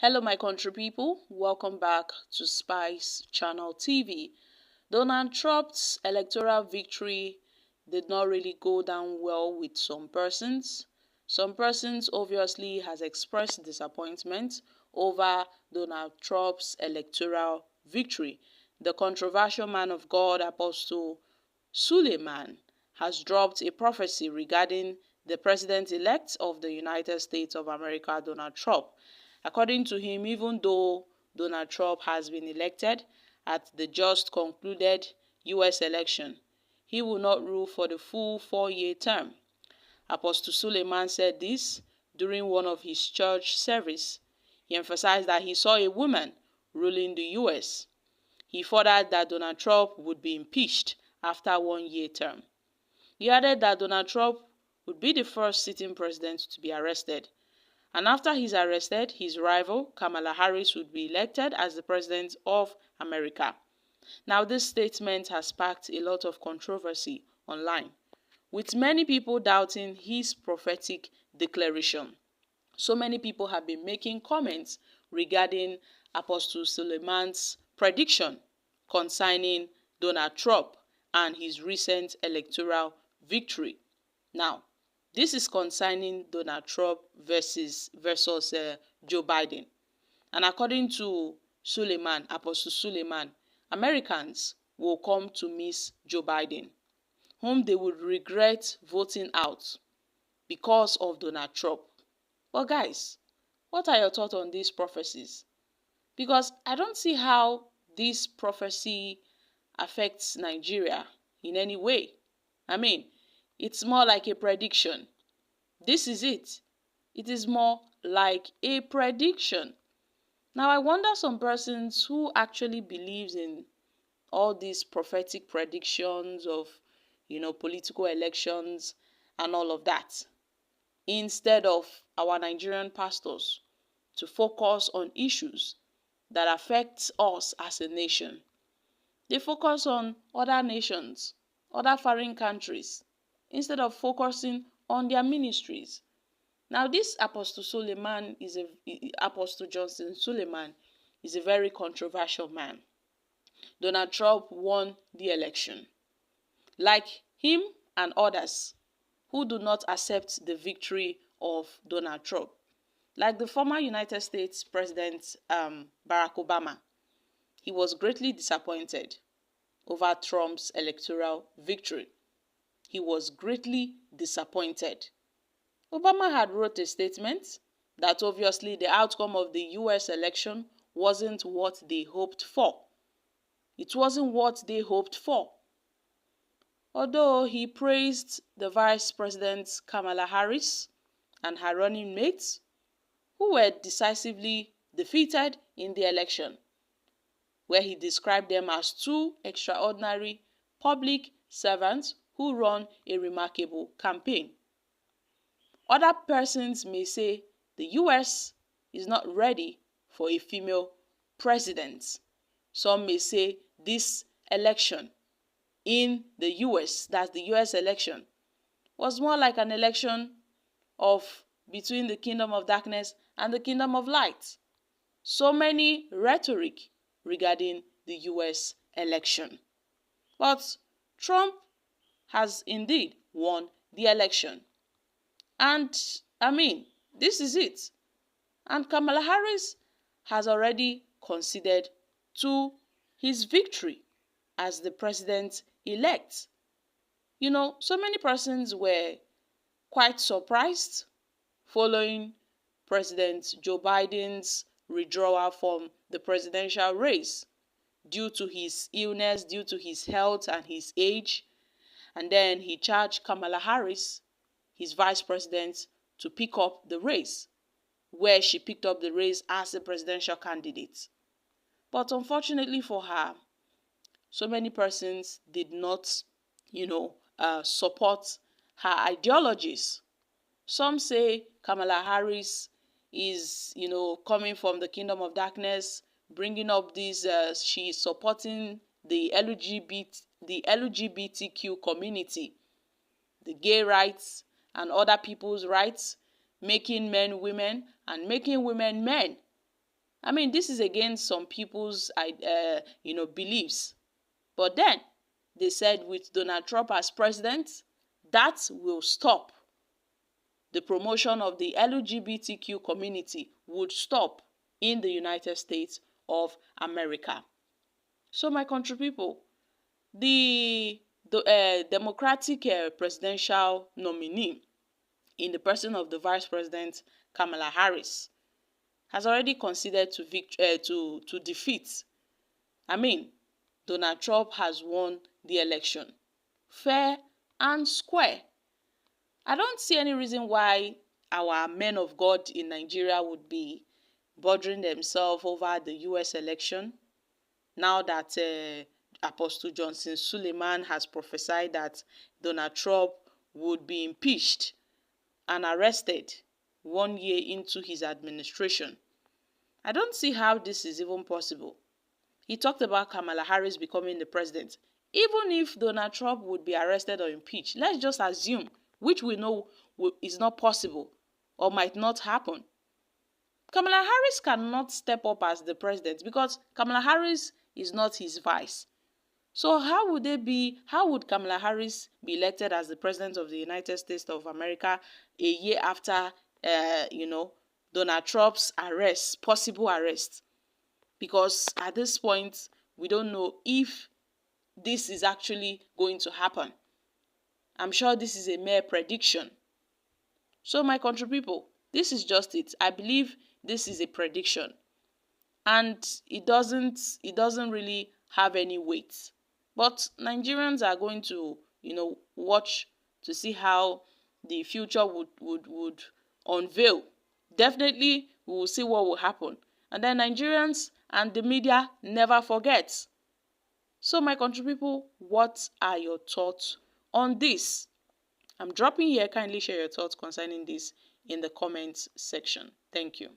Hello my country people, welcome back to Spice Channel TV. Donald Trump's electoral victory did not really go down well with some persons. Some persons obviously has expressed disappointment over Donald Trump's electoral victory. The controversial man of God, Apostle Suleman, has dropped a prophecy regarding the president-elect of the United States of America, Donald Trump. According to him, even though Donald Trump has been elected at the just concluded U.S. election, he will not rule for the full 4-year term. Apostle Suleman said this during one of his church service. He emphasized that he saw a woman ruling the U.S. He furthered that Donald Trump would be impeached after 1-year term. He added that Donald Trump would be the first sitting president to be arrested. And after he's arrested, his rival, Kamala Harris, would be elected as the president of America. Now, this statement has sparked a lot of controversy online, with many people doubting his prophetic declaration. So many people have been making comments regarding Apostle Suleman's prediction concerning Donald Trump and his recent electoral victory. Now, this is concerning Donald Trump versus Joe Biden. And according to Suleman, Apostle Suleman, Americans will come to miss Joe Biden, whom they would regret voting out because of Donald Trump. But guys, what are your thoughts on these prophecies? Because I don't see how this prophecy affects Nigeria in any way. I mean, it's more like a prediction. This is it. It is more like a prediction. Now, I wonder some persons who actually believes in all these prophetic predictions of, political elections and all of that, instead of our Nigerian pastors to focus on issues that affect us as a nation. They focus on other nations, other foreign countries, instead of focusing on their ministries. Now, this Apostle Johnson Suleman is a very controversial man. Donald Trump won the election. Like him and others who do not accept the victory of Donald Trump, like the former United States President Barack Obama, he was greatly disappointed over Trump's electoral victory. He was greatly disappointed. Obama had wrote a statement that obviously the outcome of the US election wasn't what they hoped for. It wasn't what they hoped for. Although he praised the Vice President Kamala Harris and her running mates, who were decisively defeated in the election, where he described them as two extraordinary public servants who run a remarkable campaign. Other persons may say the US is not ready for a female president. Some may say this election in the US, that's the US election, was more like an election of between the kingdom of darkness and the kingdom of light. So many rhetoric regarding the US election. But Trump has indeed won the election. And this is it. And Kamala Harris has already conceded to his victory as the president-elect. So many persons were quite surprised following President Joe Biden's withdrawal from the presidential race due to his illness, due to his health and his age. And then he charged Kamala Harris, his vice president, to pick up the race, where she picked up the race as a presidential candidate. But unfortunately for her, so many persons did not, support her ideologies. Some say Kamala Harris is, coming from the kingdom of darkness, bringing up this, she is supporting the LGBTQ community, the gay rights and other people's rights, making men women and making women men. I mean, this is against some people's beliefs. But then they said with Donald Trump as president, that will stop. The promotion of the LGBTQ community would stop in the United States of America. So my country people, the Democratic presidential nominee in the person of the Vice President Kamala Harris has already conceded to defeat. I mean, Donald Trump has won the election, fair and square. I don't see any reason why our men of God in Nigeria would be bothering themselves over the US election now that Apostle Johnson Suleman has prophesied that Donald Trump would be impeached and arrested 1 year into his administration. I don't see how this is even possible. He talked about Kamala Harris becoming the president. Even if Donald Trump would be arrested or impeached, let's just assume, which we know is not possible or might not happen. Kamala Harris cannot step up as the president because Kamala Harris is not his vice. So how would Kamala Harris be elected as the president of the United States of America a year after, Donald Trump's possible arrest? Because at this point, we don't know if this is actually going to happen. I'm sure this is a mere prediction. So my country people, this is just it. I believe this is a prediction. And it doesn't really have any weight. But Nigerians are going to, watch to see how the future would unveil. Definitely, we will see what will happen. And then Nigerians and the media never forget. So my country people, what are your thoughts on this? I'm dropping here. Kindly share your thoughts concerning this in the comments section. Thank you.